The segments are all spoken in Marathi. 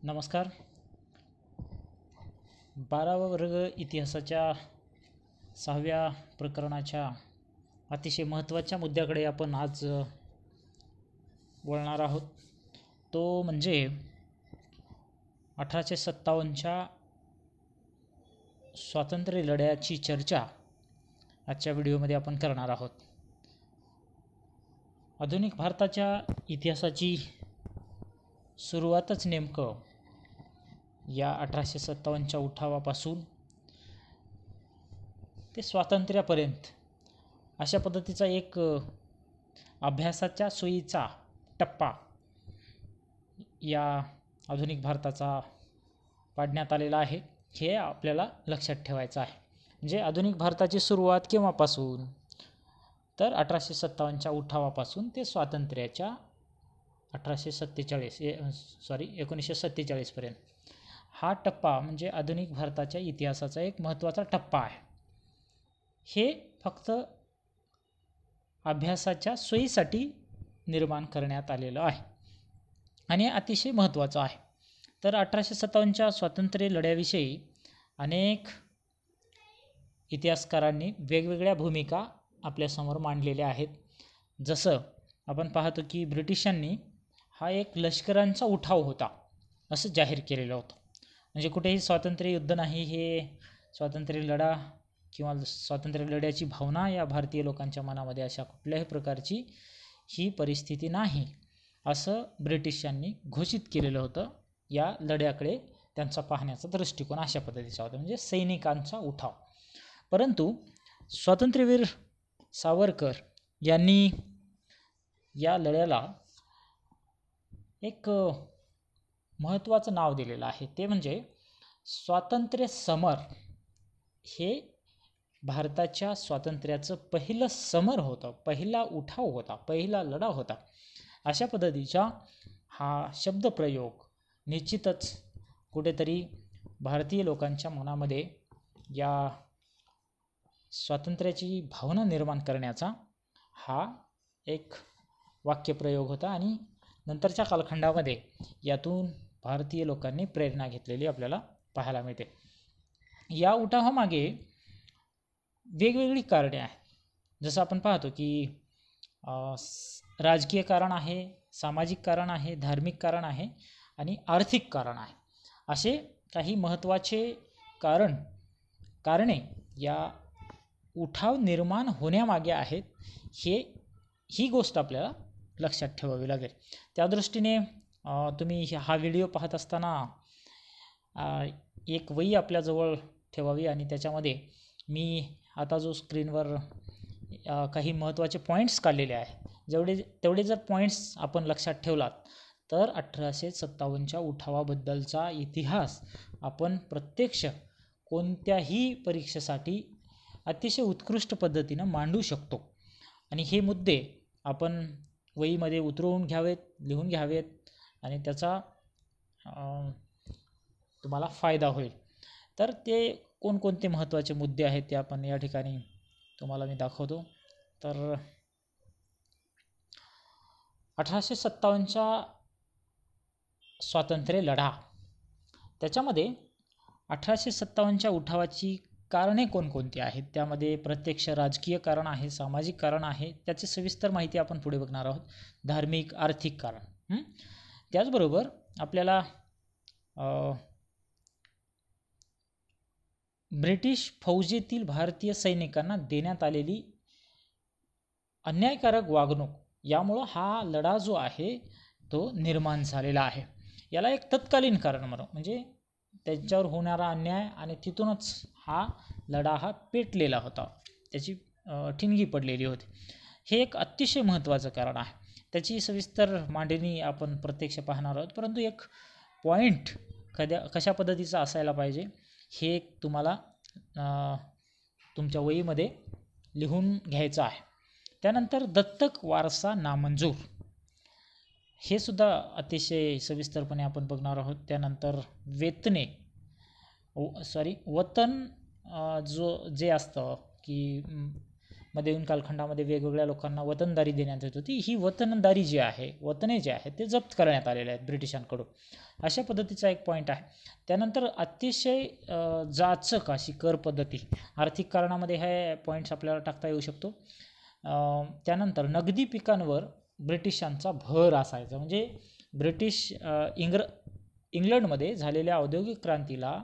नमस्कार. 12वा वर्ग इतिहासाच्या 6व्या प्रकरणाच्या अतिशय महत्त्वाच्या मुद्द्याकडे आपण आज बोलणार आहोत. तो म्हणजे 1857च्या स्वातंत्र्य लढ्याची चर्चा आजच्या व्हिडिओमध्ये आपण करणार आहोत. आधुनिक भारताच्या इतिहासाची सुरुवातच नेमकं या 1857च्या उठावापासून ते स्वातंत्र्यापर्यंत अशा पद्धतीचा एक अभ्यासाच्या सोयीचा टप्पा या आधुनिक भारताचा पाडण्यात आलेला आहे. हे आपल्याला लक्षात ठेवायचं आहे. म्हणजे आधुनिक भारताची सुरुवात केव्हापासून, तर 1857च्या उठावापासून ते स्वातंत्र्याच्या 1947 पर्यंत हा टप्पा म्हणजे आधुनिक भारताच्या इतिहासाचा एक महत्त्वाचा टप्पा आहे. हे फक्त अभ्यासाच्या सोयीसाठी निर्माण करण्यात आलेलं आहे आणि अतिशय महत्त्वाचं आहे. तर 1857च्या स्वातंत्र्य लढ्याविषयी अनेक इतिहासकारांनी वेगवेगळ्या भूमिका आपल्यासमोर मांडलेल्या आहेत. जसं आपण पाहतो की ब्रिटिशांनी हा एक लष्करांचा उठाव होता असं जाहीर केलेलं होतं. म्हणजे कुठेही स्वातंत्र्य युद्ध नाही, हे स्वातंत्र्य लढा किंवा स्वातंत्र्य लढ्याची भावना या भारतीय लोकांच्या मनामध्ये अशा कुठल्याही प्रकारची ही परिस्थिती नाही असं ब्रिटिशांनी घोषित केलेलं होतं. या लढ्याकडे त्यांचा पाहण्याचा दृष्टिकोन अशा पद्धतीचा होता, म्हणजे सैनिकांचा उठाव. परंतु स्वातंत्र्यवीर सावरकर यांनी या लढ्याला एक महत्त्वाचं नाव दिलेलं आहे. ते म्हणजे स्वातंत्र्य समर. हे भारताच्या स्वातंत्र्याचं पहिलं समर होतं, पहिला उठाव होता, पहिला लढा होता. अशा पद्धतीचा हा शब्दप्रयोग निश्चितच कुठेतरी भारतीय लोकांच्या मनामध्ये या स्वातंत्र्याची भावना निर्माण करण्याचा हा एक वाक्यप्रयोग होता आणि नंतरच्या कालखंडामध्ये यातून भारतीय लोकांनी प्रेरणा घेतलेली आपल्याला पाहायला मिळते. या उठावामागे वेगवेगळी कारणे आहेत. जसं आपण पाहतो की राजकीय कारण आहे, सामाजिक कारण आहे, धार्मिक कारण आहे आणि आर्थिक कारण आहे. असे काही महत्त्वाचे कारणे या उठाव निर्माण होण्यामागे आहेत. ही गोष्ट आपल्याला लक्षात ठेवावी लागेल. त्या दृष्टीने तुम्ही हा व्हिडिओ पाहत असताना एक वही आपल्याजवळ ठेवावी आणि त्याच्यामध्ये मी आता जो स्क्रीनवर काही महत्त्वाचे पॉईंट्स काढलेले आहे, तेवढे जर पॉईंट्स आपण लक्षात ठेवलात तर 1857च्या उठावाबद्दलचा इतिहास आपण प्रत्यक्ष कोणत्याही परीक्षेसाठी अतिशय उत्कृष्ट पद्धतीनं मांडू शकतो. आणि हे मुद्दे आपण वहीमध्ये उतरवून घ्यावेत, लिहून घ्यावेत आणि त्याचा तुम्हाला फायदा होईल. तर ते कोणकोणते महत्त्वाचे मुद्दे आहेत ते आपण या ठिकाणी तुम्हाला मी दाखवतो. तर 1857चा स्वातंत्र्य लढा, त्याच्यामध्ये 1857च्या उठावाची कारणे कोणकोणती आहेत, त्यामध्ये प्रत्यक्ष राजकीय कारण आहे, सामाजिक कारण आहे, त्याची सविस्तर माहिती आपण पुढे बघणार आहोत. धार्मिक, आर्थिक कारण. त्याचबरोबर आपल्याला ब्रिटिश फौजेतील भारतीय सैनिकांना देण्यात आलेली अन्यायकारक वागणूक, यामुळं हा लढा जो आहे तो निर्माण झालेला आहे. याला एक तत्कालीन कारण म्हणू, म्हणजे त्यांच्यावर होणारा अन्याय आणि तिथूनच हा लढा हा पेटलेला होता, त्याची ठिणगी पडलेली होती. हे एक अतिशय महत्त्वाचं कारण आहे. त्याची सविस्तर मांडणी आपण प्रत्यक्ष पाहणार आहोत. परंतु एक पॉईंट कशा पद्धतीचा असायला पाहिजे हे तुम्हाला तुमच्या वहीमध्ये लिहून घ्यायचं आहे. त्यानंतर दत्तक वारसा नामंजूर, हे सुद्धा अतिशय सविस्तरपणे आपण बघणार आहोत. त्यानंतर वतन जे असतं की मध्ययुगीन कालखंडामध्ये वेगवेगळ्या लोकांना वतनदारी देण्यात येत होती. ही वतनदारी जी आहे, वतने जे आहेत ते जप्त करण्यात आलेले आहेत ब्रिटिशांकडून. अशा पद्धतीचा एक पॉईंट आहे. त्यानंतर अतिशय जाचक अशी कर पद्धती, आर्थिक कारणामध्ये हे पॉईंट्स आपल्याला टाकता येऊ शकतो. त्यानंतर नगदी पिकांवर ब्रिटिशांचा भर असायचा. म्हणजे ब्रिटिश इंग्लंडमध्ये झालेल्या औद्योगिक क्रांतीला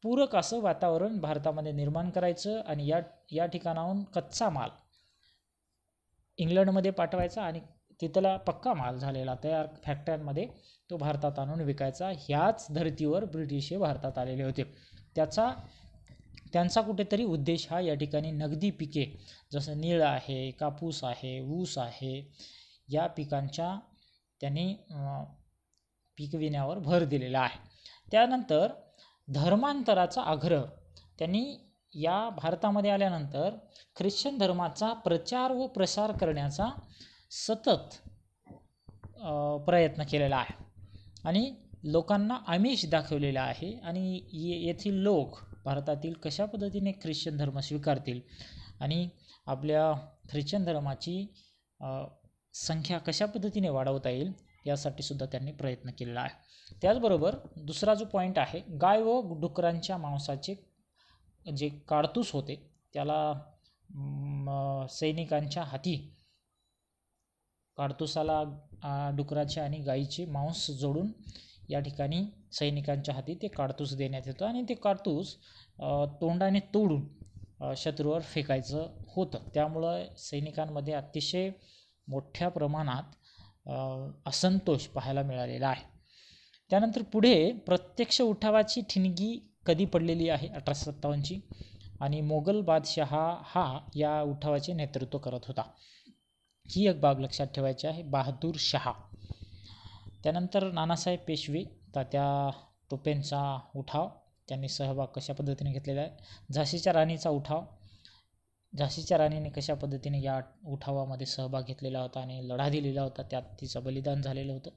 पूरक असं वातावरण भारतामध्ये निर्माण करायचं आणि या ठिकाणाहून कच्चा माल इंग्लंडमध्ये पाठवायचा आणि तिथला पक्का माल झालेला तयार फॅक्टऱ्यांमध्ये तो भारतात आणून विकायचा. ह्याच धर्तीवर ब्रिटिश हे भारतात आलेले होते. त्यांचा कुठेतरी उद्देश हा या ठिकाणी नगदी पिके जसं नीळ आहे, कापूस आहे, ऊस आहे, या पिकांच्या त्यांनी पिकविण्यावर भर दिलेला आहे. त्यानंतर धर्मांतराचा आग्रह त्यांनी या भारतामध्ये आल्यानंतर ख्रिश्चन धर्माचा प्रचार व प्रसार करण्याचा सतत प्रयत्न केलेला आहे आणि लोकांना आमिष दाखवलेला आहे. आणि येथील लोक भारतातील कशा पद्धतीने ख्रिश्चन धर्म स्वीकारतील आणि आपल्या ख्रिश्चन धर्माची संख्या कशा पद्धतीने वाढवता येईल यासाठी सुद्धा त्यांनी प्रयत्न केलेला आहे. त्याचबरोबर दुसरा जो पॉईंट आहे, गाय व डुकरांच्या मांसाचे जे काडतूस होते त्याला सैनिकांच्या हाती काडतुसाला डुकराचे आणि गायीचे मांस जोडून या ठिकाणी सैनिकांच्या हाती ते काडतूस देण्यात येतं आणि ते काडतूस तोंडाने तोडून शत्रूवर फेकायचं होतं. त्यामुळं सैनिकांमध्ये अतिशय मोठ्या प्रमाणात असंतोष पाहायला मिळालेला आहे. त्यानंतर पुढे प्रत्यक्ष उठावाची ठिणगी कधी पडलेली आहे 1857ची आणि मोगल बादशहा हा या उठावाचे नेतृत्व करत होता. ही एक बाब लक्षात ठेवायची आहे, बहादूर शहा. त्यानंतर नानासाहेब पेशवे, तात्या टोपेंचा उठाव, त्यांनी सहभाग कशा पद्धतीने घेतलेला आहे. झाशीच्या राणीचा उठाव, झाशीच्या राणीने कशा पद्धतीने या उठावामध्ये सहभाग घेतलेला होता आणि लढा दिलेला होता, त्यात तिचं बलिदान झालेलं होतं.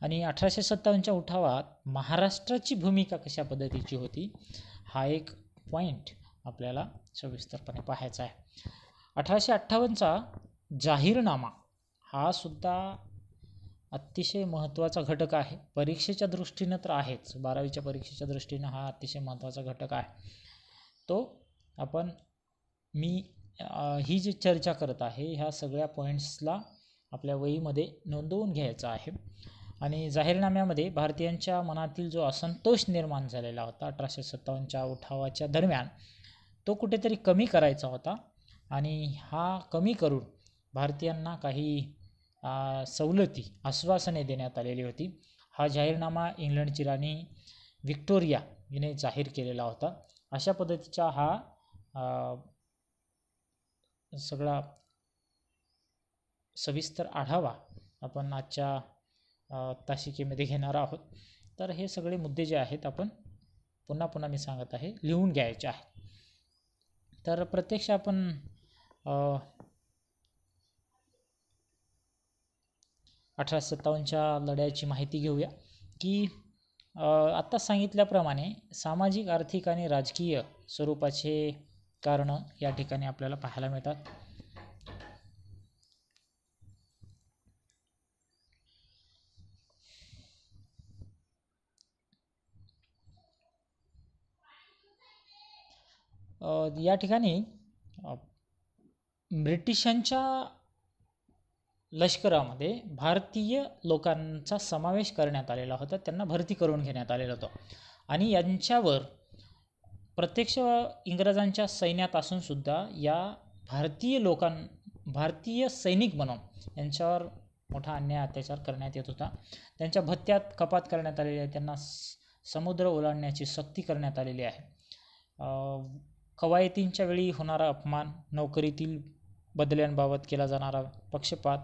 आणि 1857च्या उठावात महाराष्ट्राची भूमिका कशा पद्धतीची होती हा एक पॉईंट आपल्याला सविस्तरपणे पाहायचा आहे. 1858चा जाहीरनामा हा सुद्धा अतिशय महत्त्वाचा घटक आहे. परीक्षेच्या दृष्टीनं तर आहेच, 12वीच्या परीक्षेच्या दृष्टीनं हा अतिशय महत्त्वाचा घटक आहे. तो आपण ही जी चर्चा करत आहे ह्या सगळ्या पॉईंट्सला आपल्या वहीमध्ये नोंदवून घ्यायचा आहे. आणि जाहीरनाम्यामध्ये भारतीयांच्या मनातील जो असंतोष निर्माण झालेला होता 1857च्या उठावाच्या दरम्यान, तो कुठेतरी कमी करायचा होता आणि हा कमी करून भारतीयांना काही सवलती, आश्वासने देण्यात आलेली होती. हा जाहीरनामा इंग्लंडची राणी व्हिक्टोरिया हिने जाहीर केलेला होता. अशा पद्धतीचा हा सगळा सविस्तर आढावा आपण आजच्या तासिकेमध्ये घेणार आहोत. तर हे सगळे मुद्दे जे आहेत आपण पुन्हा मी सांगत आहे लिहून घ्यायचे आहे. तर प्रत्यक्ष आपण 1857च्या लढ्याची माहिती घेऊया की आत्ता सांगितल्याप्रमाणे सामाजिक, आर्थिक आणि राजकीय स्वरूपाचे कारणं या ठिकाणी आपल्याला पाहायला मिळतात. या ठिकाणी ब्रिटिशांच्या लष्करामध्ये भारतीय लोकांचा समावेश करण्यात आलेला होता, त्यांना भरती करून घेण्यात आलेलं होतं आणि यांच्यावर प्रत्यक्ष इंग्रजांच्या सैन्यात असूनसुद्धा या भारतीय सैनिक म्हणून यांच्यावर मोठा अन्याय अत्याचार करण्यात येत होता. त्यांच्या भत्त्यात कपात करण्यात आलेली आहे, त्यांना समुद्र ओलांडण्याची सक्ती करण्यात आलेली आहे. कवायतींच्या वेळी होणारा अपमान, नोकरीतील बदल्यांबाबत केला जाणारा पक्षपात,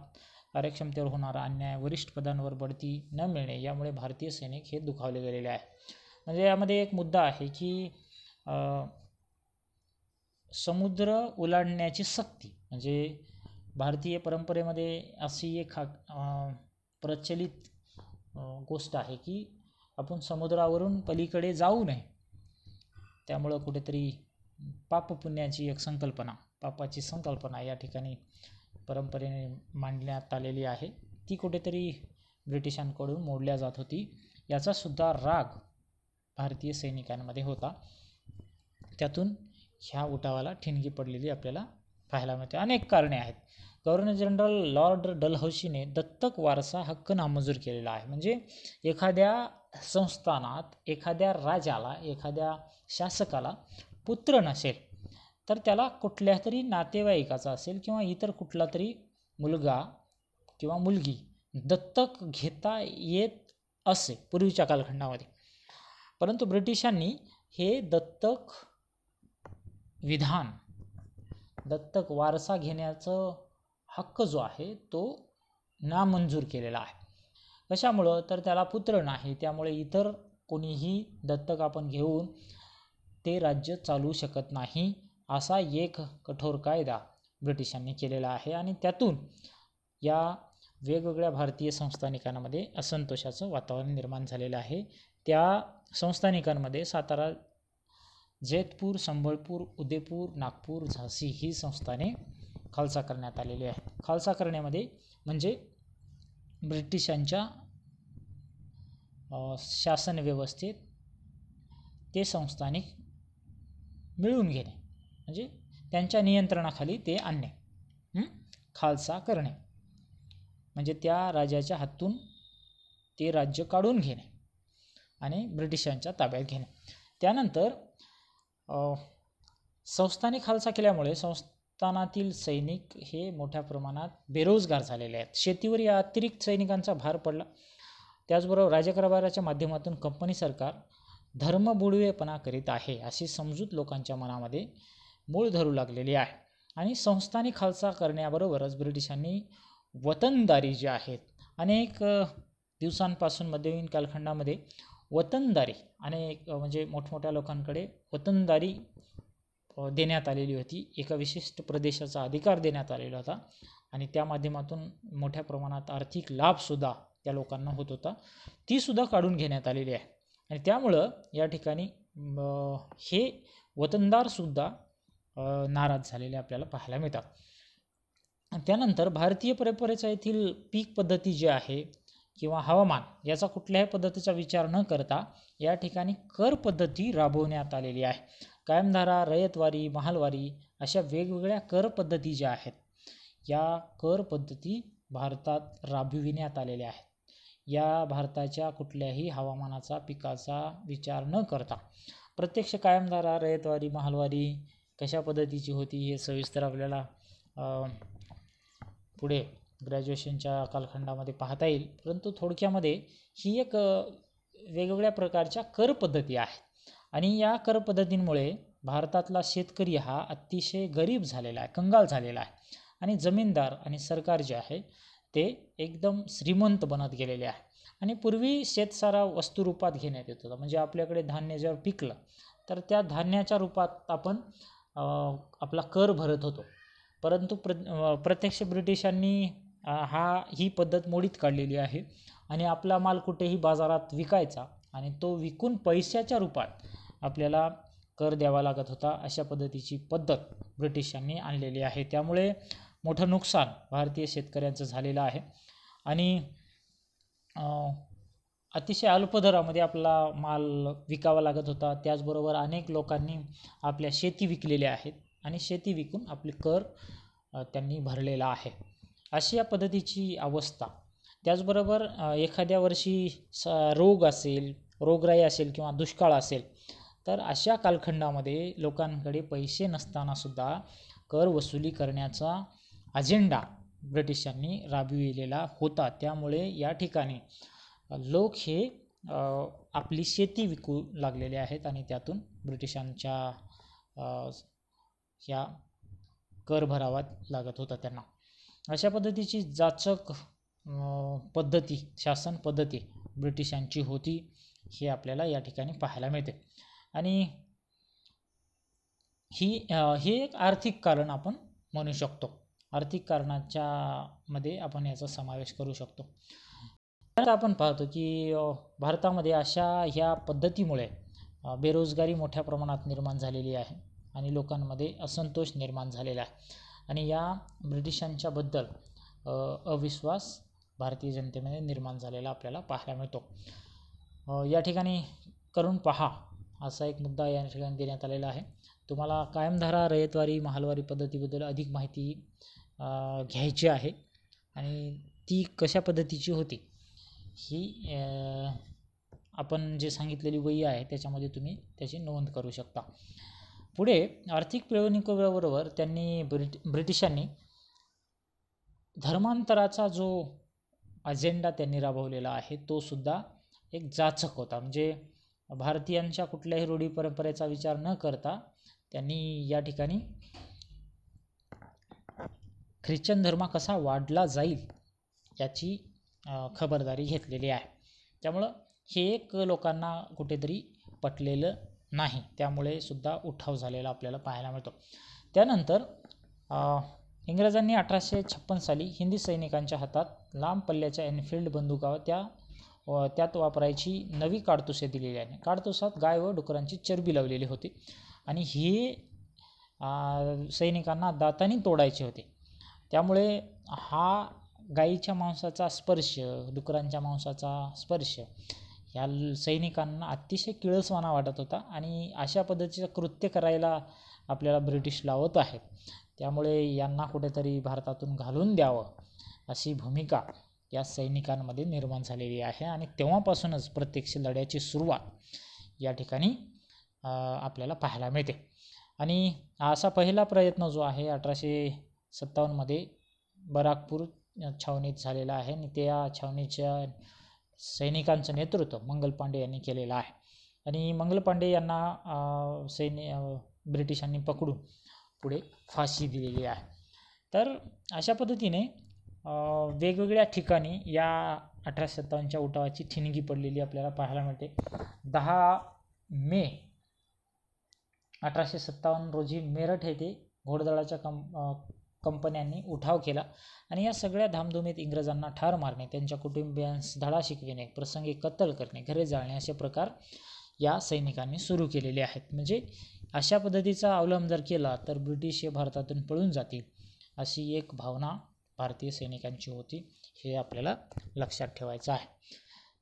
कार्यक्षमतेवर होणारा अन्याय, वरिष्ठ पदांवर बढती न मिळणे यामुळे भारतीय सैनिक हे दुखावले गेलेले आहे. म्हणजे यामध्ये एक मुद्दा आहे की समुद्र ओलांडण्याची सक्ती, म्हणजे भारतीय परंपरेमध्ये अशी एक प्रचलित गोष्ट आहे की आपण समुद्रावरून पलीकडे जाऊ नये. त्यामुळं कुठेतरी पाप पुण्याची एक संकल्पना पापाची संकल्पना या ठिकाणी परंपरेने मांडण्यात आलेली आहे, ती कुठेतरी ब्रिटिशांकडून मोडल्या जात होती. याचासुद्धा राग भारतीय सैनिकांमध्ये होता. त्यातून ह्या उठावाला ठिणगी पडलेली आपल्याला पाहायला मिळते. अनेक कारणे आहेत. गव्हर्नर जनरल लॉर्ड डलहौसीने दत्तक वारसा हक्क नामंजूर केलेला आहे. म्हणजे एखाद्या संस्थानात एखाद्या राजाला, एखाद्या शासकाला पुत्र नसेल तर त्याला कुठल्या तरी नातेवाईकाचा असेल किंवा इतर कुठला तरी मुलगा किंवा मुलगी दत्तक घेता येत असे पूर्वीच्या कालखंडामध्ये. परंतु ब्रिटिशांनी हे दत्तक विधान, दत्तक वारसा घेण्याचं हक्क जो आहे तो नामंजूर केलेला आहे. कशामुळं? तर त्याला पुत्र नाही, त्यामुळे इतर कोणीही दत्तक आपण घेऊन ते राज्य चालवू शकत नाही, असा एक कठोर कायदा ब्रिटिशांनी केलेला आहे. आणि त्यातून या वेगवेगळ्या भारतीय संस्थानिकांमध्ये असंतोषाचं वातावरण निर्माण झालेलं आहे. त्या संस्थानिकांमध्ये सातारा, जैतपूर, संबळपूर, उदयपूर, नागपूर, झाशी ही संस्थाने खालसा करण्यात आलेली आहे. खालसा करण्यामध्ये म्हणजे ब्रिटिशांच्या शासन व्यवस्थेत ते संस्थानिक मिळवून घेणे, म्हणजे त्यांच्या नियंत्रणाखाली ते आणणे. खालसा करणे म्हणजे त्या राजाच्या हातून ते राज्य काढून घेणे आणि ब्रिटिशांच्या ताब्यात घेणे. त्यानंतर संस्थाने खालसा केल्यामुळे संस्थानातील सैनिक हे मोठ्या प्रमाणात बेरोजगार झालेले आहेत. शेतीवर या अतिरिक्त सैनिकांचा भार पडला. त्याचबरोबर राज्यकारभाराच्या माध्यमातून कंपनी सरकार धर्मबुडवेपणा करीत आहे अशी समजूत लोकांच्या मनामध्ये मूळ धरू लागलेली आहे. आणि संस्थाने खालसा करण्याबरोबरच ब्रिटिशांनी वतनदारी जी आहेत, अनेक दिवसांपासून मध्ययुगीन कालखंडामध्ये वतनदारी अनेक म्हणजे मोठमोठ्या लोकांकडे वतनदारी देण्यात आलेली होती. एका विशिष्ट प्रदेशाचा अधिकार देण्यात आलेला होता आणि त्या माध्यमातून मोठ्या प्रमाणात आर्थिक लाभसुद्धा त्या लोकांना होत होता, ती सुद्धा काढून घेण्यात आलेली आहे. आणि त्यामुळं या ठिकाणी हे वतनदारसुद्धा नाराज झालेले आपल्याला पाहायला मिळतात. त्यानंतर भारतीय परंपरेचा येथील पीक पद्धती जी आहे किंवा हवामान याचा कुठल्याही पद्धतीचा विचार न करता या ठिकाणी कर पद्धती राबवण्यात आलेली आहे. कायमधारा, रयतवारी, महालवारी अशा वेगवेगळ्या कर पद्धती ज्या आहेत, या कर पद्धती भारतात राबविण्यात आलेल्या आहेत. या भारताच्या कुठल्याही हवामानाचा, पिकाचा विचार न करता प्रत्यक्ष कायमधारा, रयतवारी, महालवारी कशा पद्धतीची होती हे सविस्तर आपल्याला पुढे ग्रॅज्युएशनच्या कालखंडामध्ये पाहता येईल. परंतु थोडक्यामध्ये ही एक वेगवेगळ्या प्रकारच्या कर पद्धती आहेत आणि या कर पद्धतींमुळे भारतातला शेतकरी हा अतिशय गरीब झालेला आहे, कंगाल झालेला आहे आणि जमीनदार आणि सरकार जे आहे ते एकदम श्रीमंत बनत गेलेले आहे. आणि पूर्वी शेतसारा वस्तुरूपात घेण्यात येत होता, म्हणजे आपल्याकडे धान्य जेव्हा पिकलं तर त्या धान्याच्या रूपात आपण आपला कर भरत होतो. परंतु प्रत्यक्ष ब्रिटिशांनी ही पद्धत मोडीत काढलेली आहे आणि आपला माल कुठेही बाजारात विकायचा आणि तो विकून पैशाच्या रूपात आपल्याला कर द्यावा लागत होता. अशा पद्धतीची पद्धत ब्रिटिशांनी आणलेली आहे. त्यामुळे मोठं नुकसान भारतीय शेतकऱ्यांचं झालेलं आहे आणि अतिशय अल्प दरामध्ये आपला माल विकावा लागत होता. त्याचबरोबर अनेक लोकांनी आपल्या शेती विकलेल्या आहेत आणि शेती विकून आपले कर त्यांनी भरलेला आहे. अशी या पद्धतीची अवस्था. त्याचबरोबर एखाद्या वर्षी रोग असेल, रोगराई असेल किंवा दुष्काळ असेल तर अशा कालखंडामध्ये लोकांकडे पैसे नसतानासुद्धा कर वसुली करण्याचा अजेंडा ब्रिटिशांनी राबविलेला होता. त्यामुळे या ठिकाणी लोक हे आपली शेती विकू लागलेले आहेत आणि त्यातून ब्रिटिशांच्या ह्या कर भरावा लागत होता त्यांना. अशा पद्धतीची जाचक पद्धती, शासन पद्धती ब्रिटिशांची होती हे आपल्याला या ठिकाणी पाहायला मिळते. आणि हे एक आर्थिक कारण आपण म्हणू शकतो. आर्थिक कारणाच्या मध्ये आपण याचा समावेश करू शकतो. तर आपण पाहतो की भारतामध्ये अशा ह्या पद्धतीमुळे बेरोजगारी मोठ्या प्रमाणात निर्माण झालेली आहे आणि लोकांमध्ये असंतोष निर्माण झालेला आहे आणि या ब्रिटिशांच्याबद्दल अविश्वास भारतीय जनतेमध्ये निर्माण झालेला आपल्याला पाहायला मिळतो. या ठिकाणी करून पहा असा एक मुद्दा या ठिकाणी देण्यात आलेला आहे. तुम्हाला कायमधारा रयतवारी महालवारी पद्धतीबद्दल अधिक माहिती घ्यायची आहे आणि ती कशा पद्धतीची होती ही आपण जे सांगितलेली वही आहे त्याच्यामध्ये तुम्ही त्याची नोंद करू शकता. पुढे आर्थिक पिळवणुकीबरोबर त्यांनी ब्रिटिशांनी धर्मांतराचा जो अजेंडा त्यांनी राबवलेला आहे तो सुद्धा एक जाचक होता. म्हणजे भारतीयांच्या कुठल्याही रूढी परंपरेचा विचार न करता त्यांनी या ठिकाणी ख्रिश्चन धर्म कसा वाढला जाईल याची खबरदारी घेतलेली आहे. त्यामुळं हे एक लोकांना कुठेतरी पटलेलं नाही, त्यामुळे सुद्धा उठाव झालेला आपल्याला पाहायला मिळतो. त्यानंतर इंग्रजांनी 1856 साली हिंदी सैनिकांच्या हातात लांब पल्ल्याच्या एनफिल्ड बंदुका त्यात वापरायची नवी काडतुसे दिलेली आहे. काडतुसात गाय व डुकरांची चरबी लावलेली होती आणि ही सैनिकांना दातांनी तोडायचे होते. त्यामुळे हा गाईच्या मांसाचा स्पर्श, डुकरांच्या मांसाचा स्पर्श या सैनिकांना अतिशय किळसवाणा वाटत होता आणि अशा पद्धतीचं कृत्य करायला आपल्याला ब्रिटिश लावत आहेत, त्यामुळे यांना कुठेतरी भारतातून घालून द्यावं अशी भूमिका या सैनिकांमध्ये निर्माण झालेली आहे आणि तेव्हापासूनच प्रत्यक्ष लढ्याची सुरुवात या ठिकाणी आपल्याला पाहायला मिळते. आणि असा पहिला प्रयत्न जो आहे 1857 मध्ये बराकपूर छावणीत झालेला आहे आणि त्या छावणीच्या सैनिकांचं नेतृत्व मंगल पांडे यांनी केलेलं आहे आणि मंगल पांडे यांना ब्रिटिशांनी पकडून पुढे फाशी दिलेली आहे. तर अशा पद्धतीने वेगवेगळ्या ठिकाणी या 1857च्या उठावाची ठिणगी पडलेली आपल्याला पाहायला मिळते. 10 मे 1857 रोजी मेरठ येथे घोडदळाच्या कंपन्यांनी उठाव केला आणि या सगळ्या धामधुमीत इंग्रजांना ठार मारणे, त्यांच्या कुटुंबियांस धडा शिकविणे, प्रसंगी कत्तल करणे, घरे जाळणे असे प्रकार या सैनिकांनी सुरू केलेले आहेत. म्हणजे अशा पद्धतीचा अवलंब जर केला तर ब्रिटिश हे भारतातून पळून जातील अशी एक भावना भारतीय सैनिकांची होती, हे आपल्याला लक्षात ठेवायचं आहे.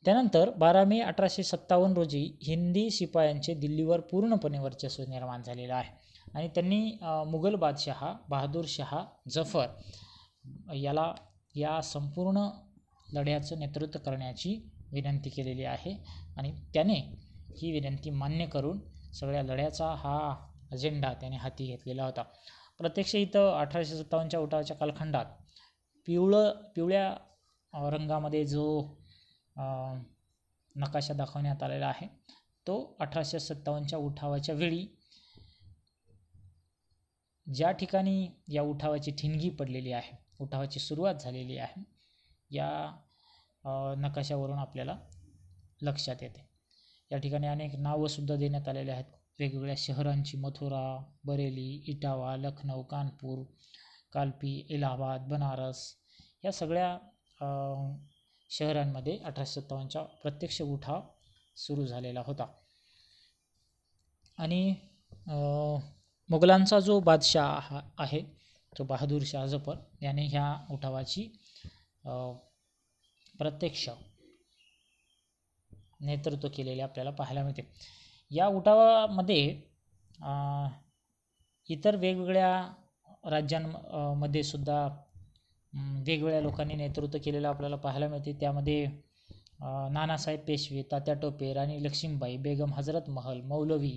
त्यानंतर 12 मे 1857 रोजी हिंदी शिपायांचे दिल्लीवर पूर्णपणे वर्चस्व निर्माण झालेलं आहे आणि त्यांनी मुघल बादशाह बहादूर शाह जफर याला या संपूर्ण लढ्याचं नेतृत्व करण्याची विनंती केलेली आहे आणि त्याने ही विनंती मान्य करून सगळ्या लढ्याचा हा अजेंडा त्याने हाती घेतलेला होता. प्रत्यक्ष इथं 1857च्या उठावाच्या कालखंडात पिवळ्या रंगामध्ये जो नकाशा दाखवण्यात आलेला आहे तो 1857च्या उठावाच्या वेळी ज्या ठिकाणी या उठावाची ठिणगी पडलेली आहे, उठावाची सुरुवात झालेली आहे, या नकाशावरून आपल्याला लक्षात येते. या ठिकाणी अनेक नावंसुद्धा देण्यात आलेले आहेत वेगवेगळ्या शहरांची, मथुरा, बरेली, इटावा, लखनौ, कानपूर, कालपी, इलाहाबाद, बनारस या सगळ्या शहरांमध्ये 1857चा प्रत्यक्ष उठाव सुरू झालेला होता. आणि मुघलांचा जो बादशाह आहे तो बहादूर शाह जफर याने ह्या उठावाची प्रत्यक्ष नेतृत्व केलेले आपल्याला पाहायला मिळते. या उठावामध्ये इतर वेगवेगळ्या राज्यांमध्ये सुद्धा वेगवेगळ्या लोकांनी नेतृत्व केलेलं आपल्याला पाहायला मिळते. त्यामध्ये नानासाहेब पेशवे, तात्या टोपे, राणी लक्ष्मीबाई, बेगम हजरत महल, मौलवी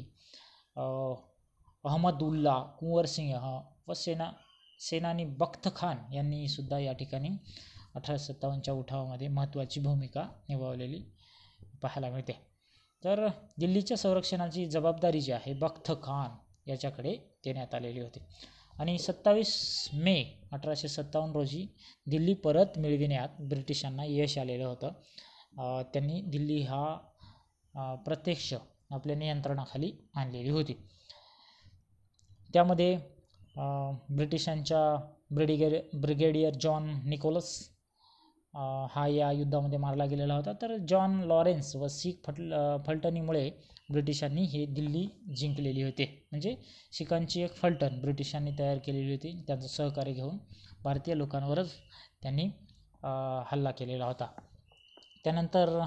अहमदुल्ला, कुंवर सिंह व सेनानी बख्त खान यांनी सुद्धा या ठिकाणी 1857च्या उठावामध्ये महत्त्वाची भूमिका निभावलेली पाहायला मिळते. तर दिल्लीच्या संरक्षणाची जबाबदारी जी आहे बख्त खान याच्याकडे देण्यात आलेली होती आणि 27 मे 1857 रोजी दिल्ली परत मिळविण्यात ब्रिटिशांना यश आलेलं होतं. त्यांनी दिल्ली हा प्रत्यक्ष आपल्या नियंत्रणाखाली आणलेली होती. त्यामध्ये ब्रिटिशांच्या ब्रिगेडियर जॉन निकोलस हा या युद्धामध्ये मारला गेलेला होता. तर जॉन लॉरेन्स व शीख फलटणीमुळे ब्रिटिशांनी हे दिल्ली जिंकलेली होते. म्हणजे शीखांची एक फलटण ब्रिटिशांनी तयार केलेली होती. त्यांचं सहकार्य घेऊन भारतीय लोकांवरच त्यांनी हल्ला केलेला होता. त्यानंतर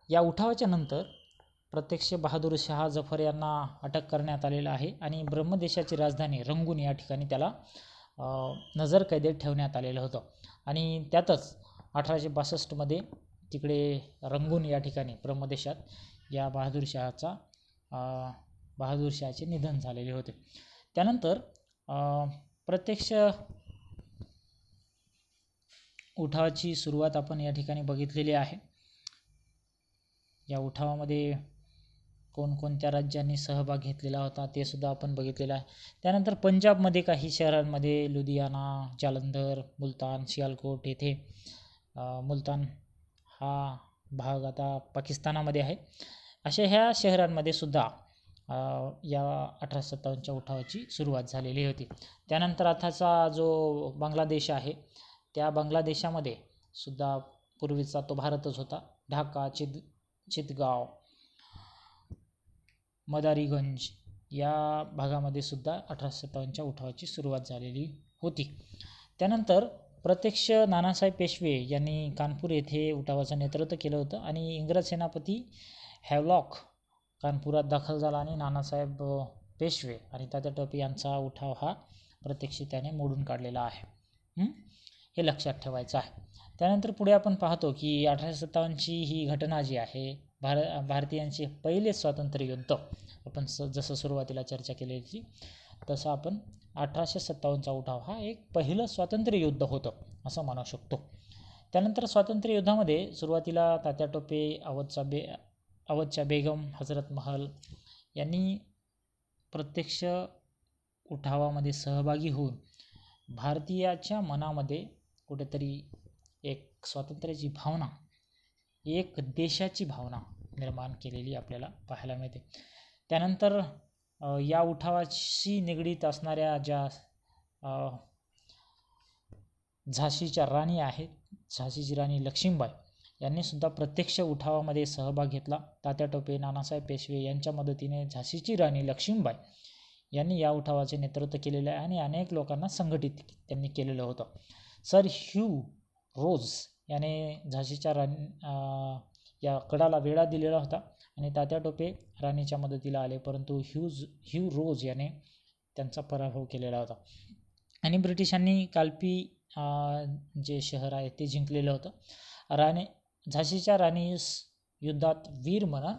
या उठावाच्या नंतर प्रत्यक्ष बहादूर शाह जफर यांना अटक करण्यात आलेलं आहे आणि ब्रह्मदेशाची राजधानी रंगून या ठिकाणी त्याला नजरकैदेत ठेवण्यात आलेलं होतं. आणि त्यातच 1862 तिकडे रंगून या ठिकाणी ब्रह्मदेशात या बहादूर शहाचे निधन झालेले होते. त्यानंतर प्रत्यक्ष उठावाची सुरुवात आपण या ठिकाणी बघितलेली आहे. या उठावामध्ये कोणकोणत्या राज्यांनी सहभाग घेतलेला होता ते सुद्धा आपण बघितलेलं आहे. त्यानंतर पंजाबमध्ये काही शहरांमध्ये लुधियाना, जालंधर, मुलतान, सियालकोट येथे, मुलतान हा भाग आता पाकिस्तानामध्ये आहे, अशा ह्या शहरांमध्ये सुद्धा या 1857च्या उठावाची सुरुवात झालेली होती. त्यानंतर आताचा जो बांगलादेश आहे त्या बांगलादेशामध्ये सुद्धा पूर्वीचा तो भारतच होता. ढाका, चितगाव, मदारीगंज या भागामध्ये सुद्धा 1857च्या उठावाची सुरुवात झालेली होती. त्यानंतर प्रत्यक्ष नानासाहेब पेशवे यांनी कानपूर येथे उठावाचं नेतृत्व केलं होतं आणि इंग्रज सेनापती हॅवलॉक कानपुरात दाखल झाला आणि नानासाहेब पेशवे आणि तात्या टोपे यांचा उठाव हा प्रत्यक्ष त्याने मोडून काढलेला आहे. हे लक्षात ठेवायचं आहे. त्यानंतर पुढे आपण पाहतो की 1857ची ही घटना जी आहे भारतीयांचे पहिले स्वातंत्र्य युद्ध, आपण जसं सुरुवातीला चर्चा केलेली तसं आपण 1857चा उठाव हा एक पहिलं स्वातंत्र्य युद्ध होतं असं म्हणू शकतो. त्यानंतर स्वातंत्र्य युद्धामध्ये सुरुवातीला तात्या टोपे, अवधच्या बेगम, हजरत महल यांनी प्रत्यक्ष उठावामध्ये सहभागी होऊन भारतीयाच्या मनामध्ये कुठेतरी एक स्वातंत्र्याची भावना, एक देशाची भावना निर्माण केलेली आपल्याला पाहायला मिळते. त्यानंतर या उठावाशी निगडीत असणाऱ्या ज्या झाशीच्या राणी आहेत, झाशीची राणी लक्ष्मीबाई यांनी सुद्धा प्रत्यक्ष उठावामध्ये सहभाग घेतला. तात्या टोपे, नानासाहेब पेशवे यांच्या मदतीने झाशीची राणी लक्ष्मीबाई यांनी या उठावाचे नेतृत्व केलेले आहे आणि अनेक लोकांना संघटित त्यांनी केलेलं होतं. सर ह्यू रोज याने झाशीच्या या गडाला वेढा दिलेला होता आणि तात्या टोपे राणीच्या मदतीला आले, परंतु ह्यू रोज याने त्यांचा पराभव केलेला होता आणि ब्रिटिशांनी कालपी जे शहर आहे ते जिंकलेलं होतं. झाशीच्या राणीस युद्धात वीर म्हणून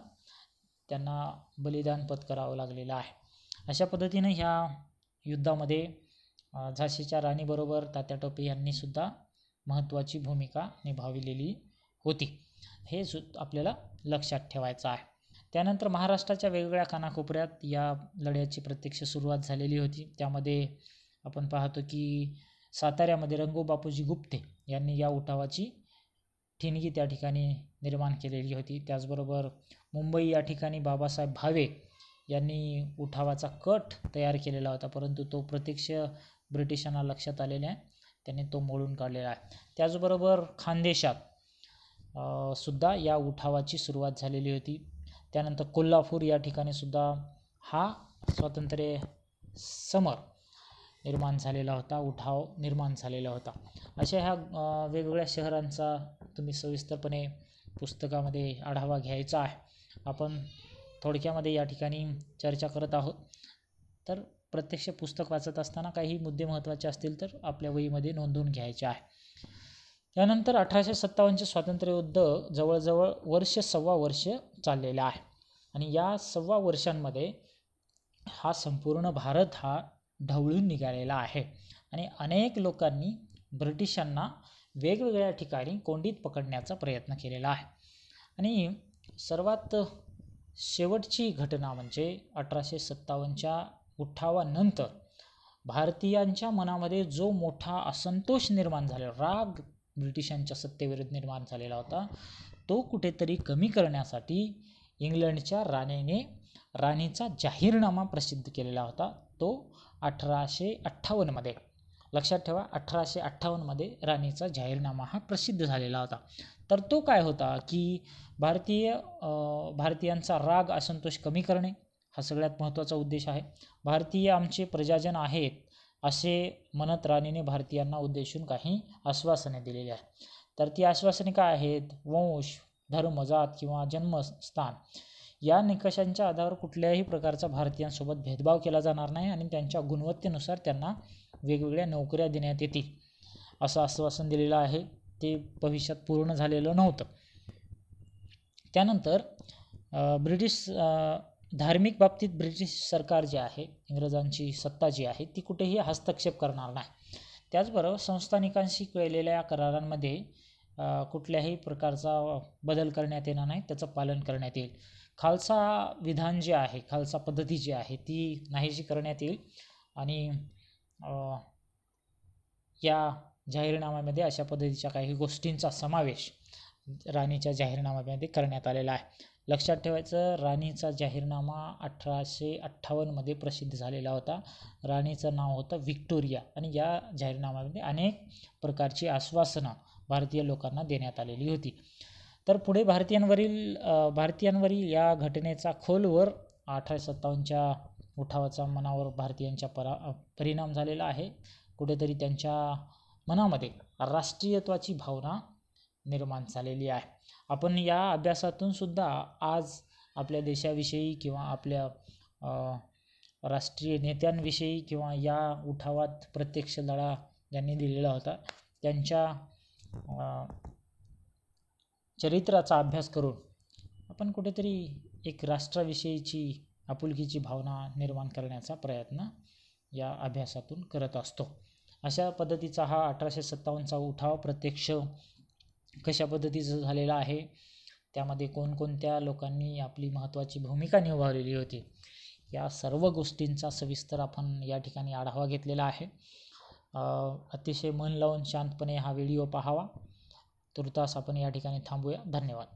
त्यांना बलिदान पत्करावं लागलेलं आहे. अशा पद्धतीने ह्या युद्धामध्ये झाशीच्या राणीबरोबर तात्या टोपे यांनी सुद्धा महत्त्वाची भूमिका निभावलेली होती. हे आपल्याला लक्षात ठेवायचं आहे. त्यानंतर महाराष्ट्राच्या वेगवेगळ्या कानाकोपऱ्यात या लढ्याची प्रत्यक्ष सुरुवात झालेली होती. त्यामध्ये आपण पाहतो की साताऱ्यामध्ये रंगो बापूजी गुप्ते यांनी या उठावाची ठिणगी त्या ठिकाणी निर्माण केलेली होती. त्याचबरोबर मुंबई या ठिकाणी बाबासाहेब भावे यांनी उठावाचा कट तयार केलेला होता, परंतु तो प्रत्यक्ष ब्रिटिशांना लक्षात आलेला आहे, त्यांनी तो मोडून काढलेला आहे. त्याचबरोबर खानदेशात सुद्धा या उठावाची सुरुवात झालेली होती. त्यानंतर कोल्हापूर या ठिकाणी सुद्धा हा स्वातंत्र्य समर निर्माण झालेला होता, उठाव निर्माण झालेला होता. अशा ह्या वेगवेगळ्या शहरांचा तुम्ही सविस्तरपणे पुस्तकामध्ये आढावा घ्यायचा आहे. आपण थोडक्यामध्ये या ठिकाणी चर्चा करत आहोत. तर प्रत्यक्ष पुस्तक वाचत असताना काही मुद्दे महत्त्वाचे असतील तर आपल्या वहीमध्ये नोंदवून घ्यायचे आहे. त्यानंतर 1857चे स्वातंत्र्य युद्ध जवळजवळ सव्वा वर्ष चाललेलं आहे आणि या 1.25 वर्षांमध्ये हा संपूर्ण भारत हा ढवळून निघालेला आहे आणि अनेक लोकांनी ब्रिटिशांना वेगवेगळ्या ठिकाणी कोंडीत पकडण्याचा प्रयत्न केलेला आहे. आणि सर्वात शेवटची घटना म्हणजे 1857च्या उठावानंतर भारतीयांच्या मनामध्ये जो मोठा असंतोष निर्माण झालेला, राग ब्रिटिशांच्या सत्तेविरुद्ध निर्माण झालेला होता, तो कुठेतरी कमी करण्यासाठी इंग्लंडच्या राणीने राणीचा जाहीरनामा प्रसिद्ध केलेला होता. तो 1858मध्ये लक्षात ठेवा 1858मध्ये राणीचा जाहीरनामा हा प्रसिद्ध झालेला होता. तर तो काय होता की भारतीयांचा राग असंतोष कमी करणे हा सगळ्यात महत्त्वाचा उद्देश आहे. भारतीय आमचे प्रजाजन आहेत असे म्हणत राणीने भारतीयांना उद्देशून काही आश्वासने दिलेली आहेत. तर ती आश्वासने काय आहेत? वंश, धर्म, जात किंवा जन्मस्थान या निकषांच्या आधारावर कुठल्याही प्रकारचा भारतीयांसोबत भेदभाव केला जाणार नाही आणि त्यांच्या गुणवत्तेनुसार त्यांना वेगवेगळ्या नोकऱ्या देण्यात येतील असं आश्वासन दिलेलं आहे. ते भविष्यात पूर्ण झालेलं नव्हतं. त्यानंतर ब्रिटिश धार्मिक बाबतीत ब्रिटिश सरकार जे आहे, इंग्रजांची सत्ता जी आहे ती कुठेही हस्तक्षेप करणार नाही. त्याचबरोबर संस्थानिकांशी केलेल्या करारांमध्ये कुठल्याही प्रकारचा बदल करण्यात येणार नाही, त्याचं पालन करण्यात येईल. खालसा विधान जे आहे, खालसा पद्धती जी आहे ती नाहीशी करण्यात येईल आणि या जाहीरनाम्यामध्ये अशा पद्धतीच्या काही गोष्टींचा समावेश राणीच्या जाहीरनाम्यामध्ये करण्यात आलेला आहे. लक्षात ठेवायचं, राणीचा जाहीरनामा 1858मध्ये प्रसिद्ध झालेला होता. राणीचं नाव होतं व्हिक्टोरिया आणि या जाहीरनाम्यामध्ये अनेक प्रकारची आश्वासनं भारतीय लोकांना देण्यात आलेली होती. तर पुढे भारतीयांवरील या घटनेचा खोलवर 1857च्या उठावाचा मनावर भारतीयांच्या परिणाम झालेला आहे. कुठेतरी त्यांच्या मनामध्ये राष्ट्रीयत्वाची भावना निर्माण झालेली आहे. आपण या अभ्यासातून सुद्धा आज आपल्या देशाविषयी किंवा आपल्या राष्ट्रीय नेत्यांविषयी किंवा या उठावात प्रत्यक्ष लढा ज्यांनी दिलेला होता त्यांच्या चरित्राचा अभ्यास करून आपण कुठेतरी एक राष्ट्राविषयीची आपुलकीची भावना निर्माण करण्याचा प्रयत्न या अभ्यासातून करत असतो. अशा पद्धतीचा हा 1857चा उठाव प्रत्यक्ष कशा पद्धतीचं झालेला आहे, त्यामध्ये कोणकोणत्या लोकांनी आपली महत्त्वाची भूमिका निभावलेली होती, या सर्व गोष्टींचा सविस्तर आपण या ठिकाणी आढावा घेतलेला आहे. अतिशय मन लावून शांतपणे हा व्हिडिओ पाहावा. तुर्तास आपण या ठिकाणी थांबूया. धन्यवाद.